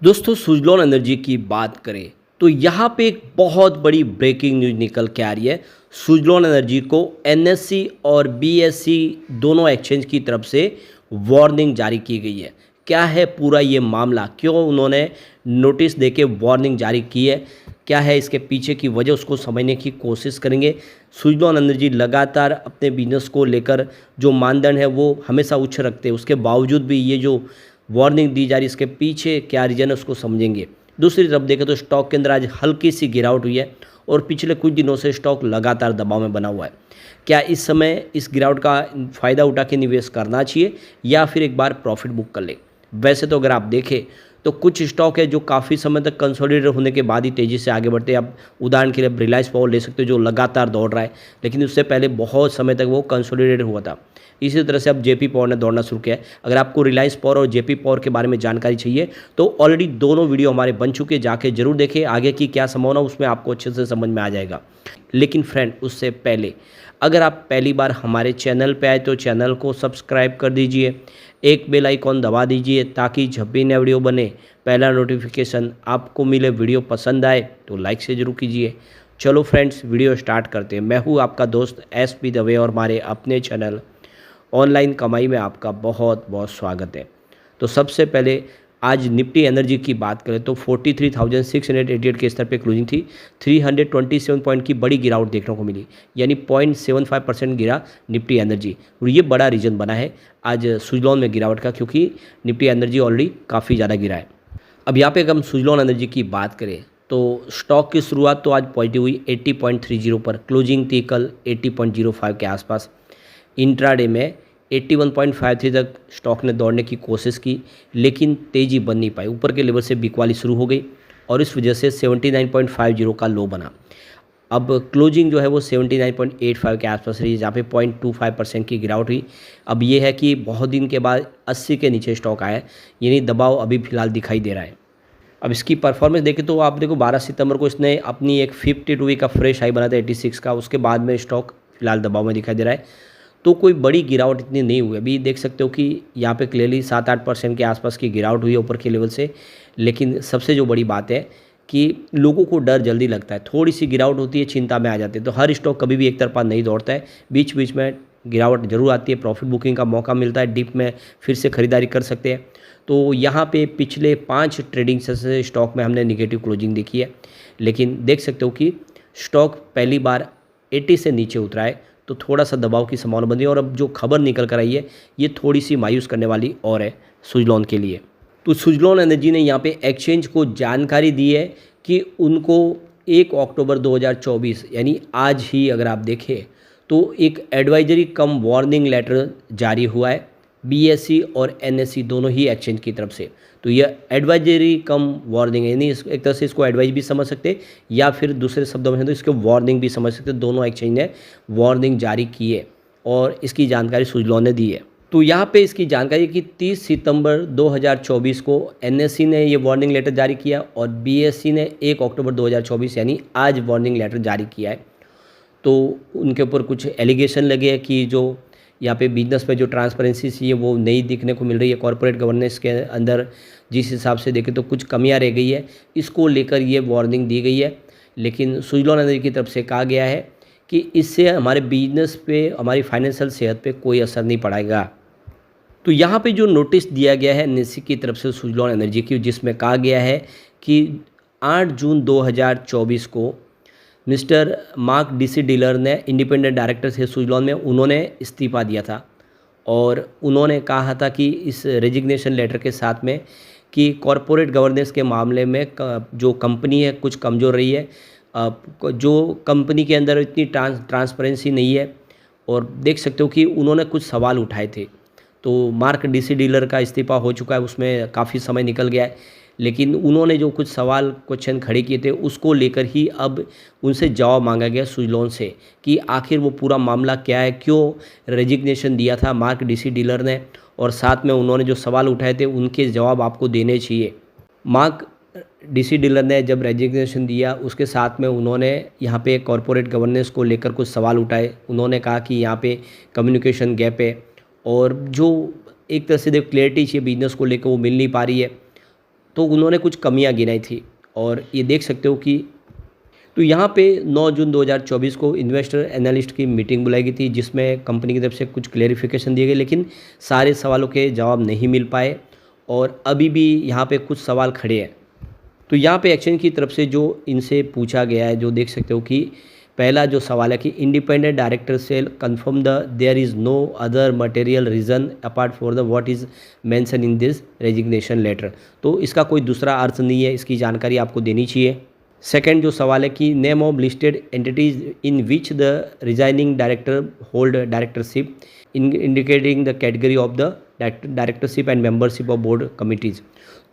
दोस्तों सुजलॉन एनर्जी की बात करें तो यहाँ पे एक बहुत बड़ी ब्रेकिंग न्यूज़ निकल के आ रही है। सुजलॉन एनर्जी को एनएससी और बीएससी दोनों एक्सचेंज की तरफ से वार्निंग जारी की गई है। क्या है पूरा ये मामला, क्यों उन्होंने नोटिस देके वार्निंग जारी की है, क्या है इसके पीछे की वजह, उसको समझने की कोशिश करेंगे। सुजलॉन एनर्जी लगातार अपने बिजनेस को लेकर जो मानदंड है वो हमेशा उच्च रखते हैं, उसके बावजूद भी ये जो वार्निंग दी जा रही है इसके पीछे क्या रीज़न है उसको समझेंगे। दूसरी तरफ देखें तो स्टॉक के अंदर आज हल्की सी गिरावट हुई है और पिछले कुछ दिनों से स्टॉक लगातार दबाव में बना हुआ है। क्या इस समय इस गिरावट का फ़ायदा उठा के निवेश करना चाहिए या फिर एक बार प्रॉफिट बुक कर ले? वैसे तो अगर आप देखें तो कुछ स्टॉक है जो काफ़ी समय तक कंसोलिडेट होने के बाद ही तेज़ी से आगे बढ़ते हैं। आप उदाहरण के लिए रिलायंस पावर ले सकते हो जो लगातार दौड़ रहा है, लेकिन उससे पहले बहुत समय तक वो कंसोलिडेट हुआ था। इसी तरह से अब जेपी पावर ने दौड़ना शुरू किया है। अगर आपको रिलायंस पावर और जेपी पावर के बारे में जानकारी चाहिए तो ऑलरेडी दोनों वीडियो हमारे बन चुके हैं, जाके जरूर देखें। आगे की क्या संभावना उसमें आपको अच्छे से समझ में आ जाएगा। लेकिन फ्रेंड उससे पहले अगर आप पहली बार हमारे चैनल पे आए तो चैनल को सब्सक्राइब कर दीजिए, एक बेल आइकॉन दबा दीजिए ताकि जब भी नया वीडियो बने पहला नोटिफिकेशन आपको मिले। वीडियो पसंद आए तो लाइक से जरूर कीजिए। चलो फ्रेंड्स वीडियो स्टार्ट करते हैं। मैं हूँ आपका दोस्त SP दवे और हमारे अपने चैनल ऑनलाइन कमाई में आपका बहुत बहुत स्वागत है। तो सबसे पहले आज निफ्टी एनर्जी की बात करें तो 43,688 के स्तर पे क्लोजिंग थी। 327 पॉइंट की बड़ी गिरावट देखने को मिली, यानी 0.75% गिरा निफ्टी एनर्जी, और ये बड़ा रीज़न बना है आज सुजलॉन में गिरावट का, क्योंकि निफ्टी एनर्जी ऑलरेडी काफ़ी ज़्यादा गिरा है। अब यहाँ पे अगर हम सुजलॉन एनर्जी की बात करें तो स्टॉक की शुरुआत तो आज पॉजिटिव हुई 80.30 पर, क्लोजिंग थी कल 80.05 के आसपास। इंट्राडे में 81.53 तक स्टॉक ने दौड़ने की कोशिश की, लेकिन तेज़ी बन नहीं पाई। ऊपर के लेवल से बिकवाली शुरू हो गई और इस वजह से 79.50 का लो बना। अब क्लोजिंग जो है वो 79.85 के आसपास रही, जहाँ पे 0.25% की गिरावट हुई। अब ये है कि बहुत दिन के बाद 80 के नीचे स्टॉक आया है, यानी दबाव अभी फिलहाल दिखाई दे रहा है। अब इसकी परफॉर्मेंस देखें तो आप देखो 12 सितंबर को इसने अपनी एक 52 वीक का फ्रेश हाई बना था 86 का, उसके बाद में स्टॉक फिलहाल दबाव में दिखाई दे रहा है। तो कोई बड़ी गिरावट इतनी नहीं हुई। अभी देख सकते हो कि यहाँ पे क्लियरली 7-8% के आसपास की गिरावट हुई है ऊपर के लेवल से। लेकिन सबसे जो बड़ी बात है कि लोगों को डर जल्दी लगता है, थोड़ी सी गिरावट होती है चिंता में आ जाते हैं। तो हर स्टॉक कभी भी एक तरफा नहीं दौड़ता है, बीच बीच में गिरावट जरूर आती है, प्रॉफिट बुकिंग का मौका मिलता है, डिप में फिर से खरीदारी कर सकते हैं। तो यहाँ पे पिछले 5 ट्रेडिंग से स्टॉक में हमने निगेटिव क्लोजिंग देखी है, लेकिन देख सकते हो कि स्टॉक पहली बार 80 से नीचे उतरा है, तो थोड़ा सा दबाव की संभावना बनी है। और अब जो खबर निकल कर आई है ये थोड़ी सी मायूस करने वाली और है सुजलॉन के लिए। तो सुजलॉन एनर्जी ने यहाँ पे एक्सचेंज को जानकारी दी है कि उनको 1 अक्टूबर 2024 यानी आज ही अगर आप देखें तो एक एडवाइजरी कम वार्निंग लेटर जारी हुआ है बीएससी और एनएससी दोनों ही एक्सचेंज की तरफ से। तो यह एडवाइजरी कम वार्निंग है, यानी एक तरह से इसको एडवाइज भी समझ सकते हैं या फिर दूसरे शब्दों में तो इसको वार्निंग भी समझ सकते हैं। दोनों एक्सचेंज ने वार्निंग जारी की है और इसकी जानकारी सुजलॉन ने दी है। तो यहाँ पे इसकी जानकारी कि 30 सितंबर 2024 को एनएससी ने ये वार्निंग लेटर जारी किया और बीएससी ने 1 अक्टूबर 2024 यानी आज वार्निंग लेटर जारी किया है। तो उनके ऊपर कुछ एलिगेशन लगे हैं कि जो यहाँ पे बिजनेस में जो ट्रांसपेरेंसी सी है वो नई दिखने को मिल रही है। कॉर्पोरेट गवर्नेंस के अंदर जिस हिसाब से देखें तो कुछ कमियां रह गई है, इसको लेकर ये वार्निंग दी गई है। लेकिन सुजलॉन एनर्जी की तरफ से कहा गया है कि इससे हमारे बिजनेस पे, हमारी फाइनेंशियल सेहत पे कोई असर नहीं पड़ेगा। तो यहाँ पे जो नोटिस दिया गया है एनएससी की तरफ से सुजलॉन एनर्जी की, जिसमें कहा गया है कि 8 जून 2024 को मिस्टर मार्क डीसी डीलर ने, इंडिपेंडेंट डायरेक्टर थे सुजलॉन में, उन्होंने इस्तीफा दिया था और उन्होंने कहा था कि इस रेजिग्नेशन लेटर के साथ में कि कॉरपोरेट गवर्नेंस के मामले में जो कंपनी है कुछ कमज़ोर रही है, जो कंपनी के अंदर इतनी ट्रांसपेरेंसी नहीं है। और देख सकते हो कि उन्होंने कुछ सवाल उठाए थे। तो मार्क डीसी डीलर का इस्तीफा हो चुका है, उसमें काफ़ी समय निकल गया है, लेकिन उन्होंने जो कुछ सवाल क्वेश्चन खड़े किए थे उसको लेकर ही अब उनसे जवाब मांगा गया सुजलॉन से कि आखिर वो पूरा मामला क्या है, क्यों रेजिग्नेशन दिया था मार्क डीसी डीलर ने, और साथ में उन्होंने जो सवाल उठाए थे उनके जवाब आपको देने चाहिए। मार्क डीसी डीलर ने जब रेजिग्नेशन दिया उसके साथ में उन्होंने यहाँ पे कॉरपोरेट गवर्नेंस को लेकर कुछ सवाल उठाए। उन्होंने कहा कि यहाँ पे कम्युनिकेशन गैप है और जो एक तरह से क्लैरिटी चाहिए बिजनेस को लेकर वो मिल नहीं पा रही है। तो उन्होंने कुछ कमियां गिनाई थी और ये देख सकते हो कि तो यहाँ पे 9 जून 2024 को इन्वेस्टर एनालिस्ट की मीटिंग बुलाई गई थी, जिसमें कंपनी की तरफ से कुछ क्लेरिफिकेशन दिए गए, लेकिन सारे सवालों के जवाब नहीं मिल पाए और अभी भी यहाँ पे कुछ सवाल खड़े हैं। तो यहाँ पे एक्सचेंज की तरफ से जो इनसे पूछा गया है, जो देख सकते हो कि पहला जो सवाल है कि independent director sell confirm the there is no other material reason apart for the what is mention in this resignation letter. तो इसका कोई दूसरा अर्थ नहीं है, इसकी जानकारी आपको देनी चाहिए। सेकंड जो सवाल है कि name of listed entities in which the resigning director hold directorship indicating the category of the directorship and membership of board committees.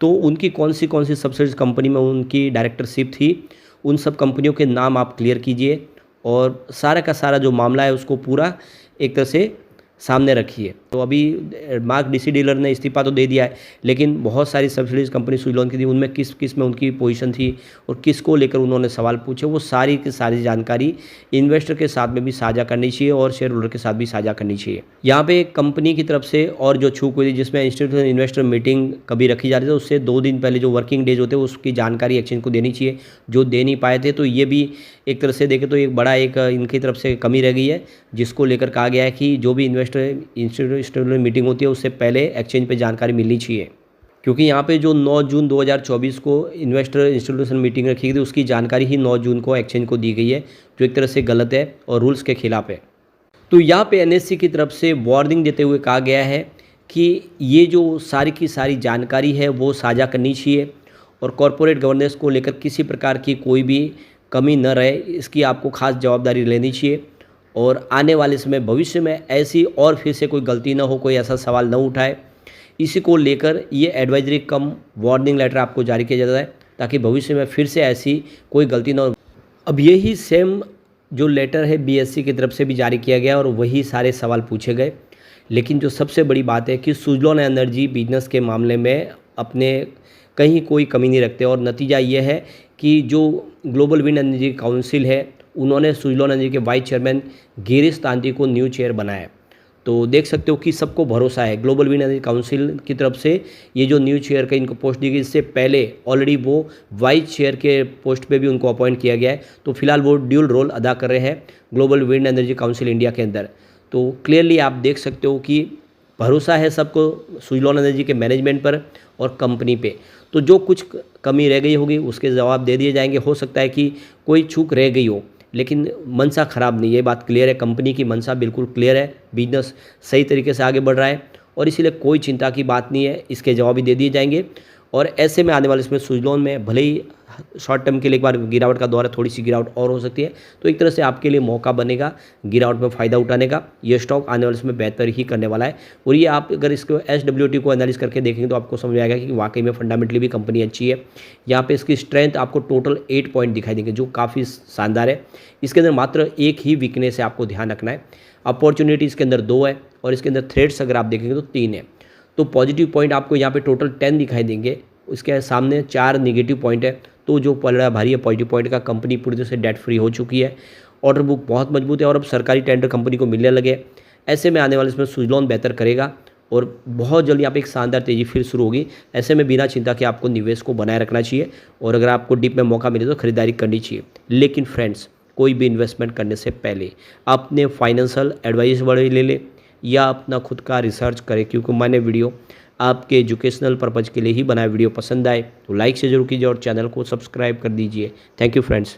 तो उनकी कौन सी सब्सिडीज कंपनी में उनकी डायरेक्टरशिप थी, उन सब कंपनियों के नाम आप क्लियर कीजिए और सारा का सारा जो मामला है उसको पूरा एक तरह से सामने रखिए। तो अभी मार्क डीसी डीलर ने इस्तीफा तो दे दिया है, लेकिन बहुत सारी सब्सिडीज कंपनी सुजलॉन की थी, उनमें किस किस में उनकी पोजीशन थी और किसको लेकर उन्होंने सवाल पूछे, वो सारी की सारी जानकारी इन्वेस्टर के साथ में भी साझा करनी चाहिए और शेयर होल्डर के साथ भी साझा करनी चाहिए। यहाँ पे कंपनी की तरफ से और जो छूट हुई थी, जिसमें इंस्टीट्यूशनल इन्वेस्टर मीटिंग कभी रखी जा रही थी, उससे 2 दिन पहले जो वर्किंग डेज होते हैं उसकी जानकारी एक्सचेंज को देनी चाहिए, जो दे नहीं पाए थे। तो ये भी एक तरह से देखें तो एक बड़ा एक इनकी तरफ से कमी रह गई है, जिसको लेकर कहा गया है कि जो भी इन्वेस्टर इंस्टीट्यूशनल मीटिंग होती है उससे पहले एक्सचेंज पे जानकारी मिलनी चाहिए, क्योंकि यहाँ पे जो 9 जून 2024 को इन्वेस्टर इंस्टीट्यूशनल मीटिंग रखी गई थी उसकी जानकारी ही 9 जून को एक्सचेंज को दी गई है, जो एक तरह से गलत है और रूल्स के खिलाफ है। तो यहाँ पे एनएससी की तरफ से वार्निंग देते हुए कहा गया है कि ये जो सारी की सारी जानकारी है वो साझा करनी चाहिए और कॉरपोरेट गवर्नेंस को लेकर किसी प्रकार की कोई भी कमी न रहे, इसकी आपको खास जवाबदारी लेनी चाहिए और आने वाले समय भविष्य में ऐसी और फिर से कोई गलती ना हो, कोई ऐसा सवाल न उठाए, इसी को लेकर ये एडवाइजरी कम वार्निंग लेटर आपको जारी किया जाता है, ताकि भविष्य में फिर से ऐसी कोई गलती ना हो। अब यही सेम जो लेटर है बीएससी की तरफ से भी जारी किया गया और वही सारे सवाल पूछे गए, लेकिन जो सबसे बड़ी बात है कि सुजलॉन एनर्जी बिजनेस के मामले में अपने कहीं कोई कमी नहीं रखते और नतीजा ये है कि जो ग्लोबल विंड एनर्जी काउंसिल है उन्होंने सुजलॉन एनर्जी के वाइस चेयरमैन गिरीश तांती को न्यू चेयर बनाया। तो देख सकते हो कि सबको भरोसा है ग्लोबल विंड एनर्जी काउंसिल की तरफ से ये जो न्यू चेयर का इनको पोस्ट दी गई, इससे पहले ऑलरेडी वो वाइस चेयर के पोस्ट पे भी उनको अपॉइंट किया गया है। तो फिलहाल वो ड्यूल रोल अदा कर रहे हैं global wind energy council India के अंदर। तो क्लियरली आप देख सकते हो कि भरोसा है सबको सुजलॉन एनर्जी के मैनेजमेंट पर और कंपनी पे। तो जो कुछ कमी रह गई होगी उसके जवाब दे दिए जाएंगे। हो सकता है कि कोई चूक रह गई हो, लेकिन मनसा ख़राब नहीं है, ये बात क्लियर है, कंपनी की मनसा बिल्कुल क्लियर है, बिजनेस सही तरीके से आगे बढ़ रहा है और इसीलिए कोई चिंता की बात नहीं है, इसके जवाब भी दे दिए जाएंगे। और ऐसे में आने वाले इसमें सुजलॉन में भले ही शॉर्ट टर्म के लिए एक बार गिरावट का दौर है, थोड़ी सी गिरावट और हो सकती है, तो एक तरह से आपके लिए मौका बनेगा गिरावट में फ़ायदा उठाने का। ये स्टॉक आने वाले इसमें बेहतर ही करने वाला है और ये आप अगर इसको SWT को एनालिस करके देखेंगे तो आपको समझ में आएगा कि वाकई में फंडामेंटली भी कंपनी अच्छी है। यहाँ पे इसकी स्ट्रेंथ आपको टोटल 8 पॉइंट दिखाई देंगे, जो काफ़ी शानदार है। इसके अंदर मात्र एक ही वीकनेस है, आपको ध्यान रखना है। अपॉर्चुनिटी इसके अंदर 2 है और इसके अंदर थ्रेड्स अगर आप देखेंगे तो 3 है। तो पॉजिटिव पॉइंट आपको यहाँ पे टोटल 10 दिखाई देंगे, उसके सामने 4 नेगेटिव पॉइंट है। तो जो पलड़ा भारी है पॉजिटिव पॉइंट का, कंपनी पूरी तरह से डेट फ्री हो चुकी है, ऑर्डर बुक बहुत मजबूत है और अब सरकारी टेंडर कंपनी को मिलने लगे। ऐसे में आने वाले इसमें सुजलॉन बेहतर करेगा और बहुत जल्दी यहाँ पे एक शानदार तेज़ी फिर शुरू होगी। ऐसे में बिना चिंता के आपको निवेश को बनाए रखना चाहिए और अगर आपको डिप में मौका मिले तो खरीदारी करनी चाहिए। लेकिन फ्रेंड्स, कोई भी इन्वेस्टमेंट करने से पहले अपने फाइनेंशियल एडवाइस बड़े ले लें या अपना खुद का रिसर्च करें, क्योंकि मैंने वीडियो आपके एजुकेशनल पर्पज़ के लिए ही बनाया। वीडियो पसंद आए तो लाइक से जरूर कीजिए और चैनल को सब्सक्राइब कर दीजिए। Thank you friends.